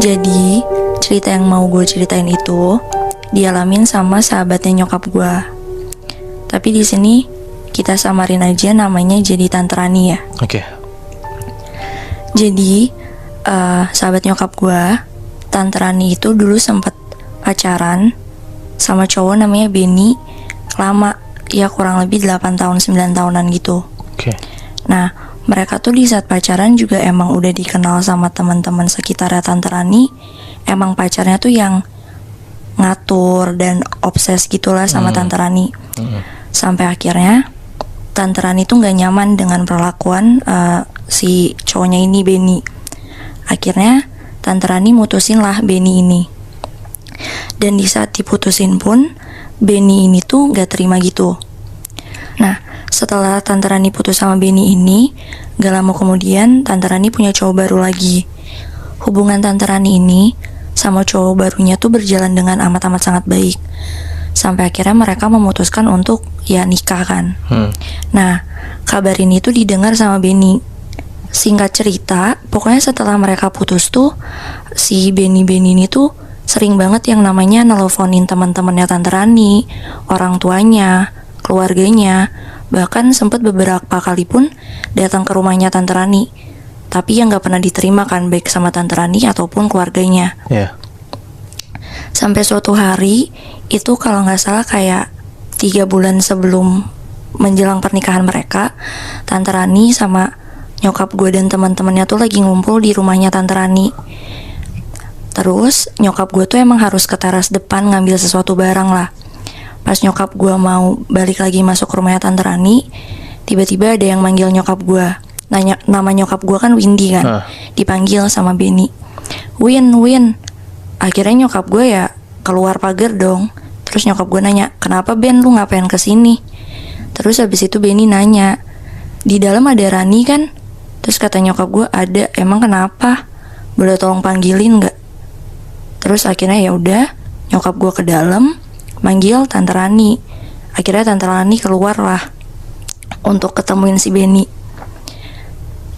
Jadi cerita yang mau gue ceritain itu dialamin sama sahabatnya nyokap gue. Tapi di sini kita samarin aja namanya jadi Tante Rani ya. Oke. Jadi sahabat nyokap gue, Tante Rani itu dulu sempat pacaran sama cowok namanya Benny. Lama, ya kurang lebih 8 tahun 9 tahunan gitu. Oke. Nah, mereka tuh di saat pacaran juga emang udah dikenal sama teman-teman sekitarnya Tante Rani. Emang pacarnya tuh yang ngatur dan obses gitulah sama Tante Rani. Sampai akhirnya Tante Rani tuh gak nyaman dengan perlakuan si cowoknya ini, Benny. Akhirnya Tante Rani mutusin lah Benny ini. Dan di saat diputusin pun Benny ini tuh gak terima gitu. Nah, setelah Tante Rani putus sama Benny ini, gak lama kemudian Tante Rani punya cowok baru lagi. Hubungan Tante Rani ini sama cowok barunya tuh berjalan dengan amat-amat sangat baik. Sampai akhirnya mereka memutuskan untuk ya nikah kan. Nah, kabar ini tuh didengar sama Benny. Singkat cerita, pokoknya setelah mereka putus tuh si Benny ini tuh sering banget yang namanya nelponin teman-temannya Tante Rani, orang tuanya, keluarganya, bahkan sempat beberapa kali pun datang ke rumahnya Tante Rani. Tapi yang gak pernah diterima kan baik sama Tante Rani ataupun keluarganya. Sampai suatu hari itu kalau gak salah kayak 3 bulan sebelum menjelang pernikahan mereka, Tante Rani sama nyokap gue dan teman-temannya tuh lagi ngumpul di rumahnya Tante Rani. Terus nyokap gue tuh emang harus ke teras depan ngambil sesuatu barang lah. Pas nyokap gue mau balik lagi masuk ke rumahnya Tante Rani, tiba-tiba ada yang manggil nyokap gue. Nama nyokap gue kan Windy kan. Dipanggil sama Benny, Win. Akhirnya nyokap gue ya keluar pagar dong. Terus nyokap gue nanya, kenapa Ben, lu ngapain kesini? Terus habis itu Benny nanya, di dalam ada Rani kan? Terus kata nyokap gue, ada. Emang kenapa? Boleh tolong panggilin gak? Terus akhirnya ya udah, nyokap gue ke dalam manggil Tante Rani. Akhirnya Tante Rani keluar lah untuk ketemuin si Benny.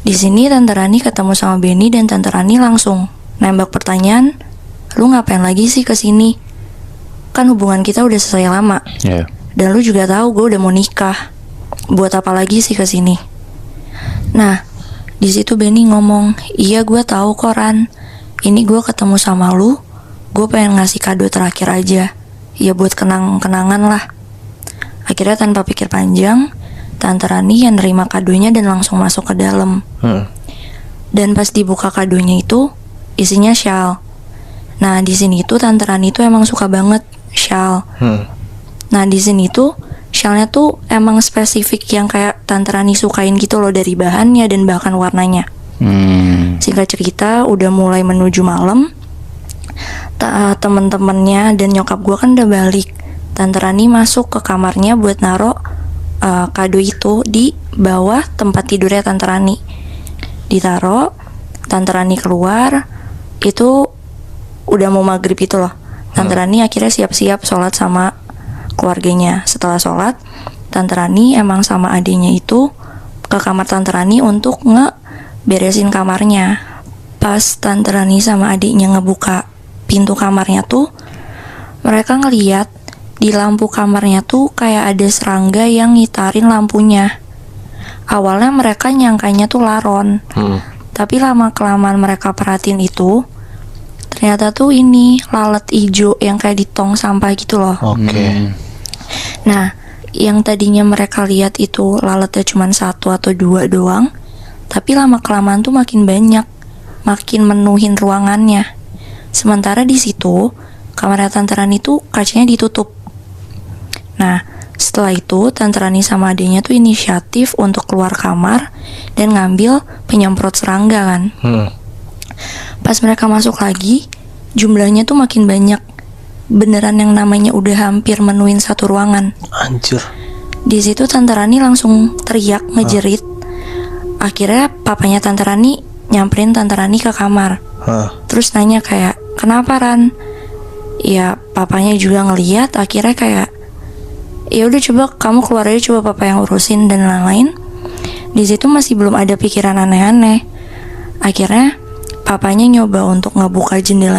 Di sini Tante Rani ketemu sama Benny dan Tante Rani langsung nembak pertanyaan, lu ngapain lagi sih kesini? Kan hubungan kita udah selesai lama. Dan lu juga tahu gue udah mau nikah. Buat apa lagi sih kesini? Nah, di situ Benny ngomong, iya gue tahu kok Ran. Ini gue ketemu sama lu, gue pengen ngasih kado terakhir aja. Ya buat kenang-kenangan lah. Akhirnya tanpa pikir panjang, Tante Rani yang nerima kadonya dan langsung masuk ke dalam. Dan pas dibuka kadonya itu isinya shawl. Nah di sini tuh Tante Rani tuh emang suka banget shawl. Nah di sini tuh shawlnya tuh emang spesifik yang kayak Tante Rani sukain gitu loh, dari bahannya dan bahkan warnanya. Singkat cerita, udah mulai menuju malam. Temen-temennya dan nyokap gue kan udah balik. Tante Rani masuk ke kamarnya buat naro kado itu di bawah tempat tidurnya Tante Rani. Ditaro, Tante Rani keluar. Itu udah mau maghrib itu loh. Tante Rani akhirnya siap-siap sholat sama keluarganya. Setelah sholat, Tante Rani emang sama adiknya itu ke kamar Tante Rani untuk beresin kamarnya. Pas Tante Rani sama adiknya ngebuka pintu kamarnya tuh, mereka ngeliat di lampu kamarnya tuh kayak ada serangga yang ngitarin lampunya. Awalnya mereka nyangkanya tuh laron. Tapi lama-kelamaan mereka perhatiin itu, ternyata tuh ini lalat ijo yang kayak di tong sampah gitu loh. Nah, yang tadinya mereka lihat itu lalatnya cuma 1 atau 2 doang, tapi lama-kelamaan tuh makin banyak, makin menuhin ruangannya. Sementara di situ kamarnya Tante Rani tuh kacanya ditutup. Nah, setelah itu Tante Rani sama adiknya tuh inisiatif untuk keluar kamar dan ngambil penyemprot serangga kan. Pas mereka masuk lagi, jumlahnya tuh makin banyak. Beneran yang namanya udah hampir menuhin satu ruangan. Anjir. Di situ Tante Rani langsung teriak, ngejerit. Akhirnya papanya Tante Rani nyamperin Tante Rani ke kamar. Terus nanya kayak, kenapa Ran? Ya papanya juga ngeliat. Akhirnya kayak, ya udah coba kamu keluar aja, coba papa yang urusin dan lain-lain. Di situ masih belum ada pikiran aneh-aneh. Akhirnya papanya nyoba untuk ngebuka jendela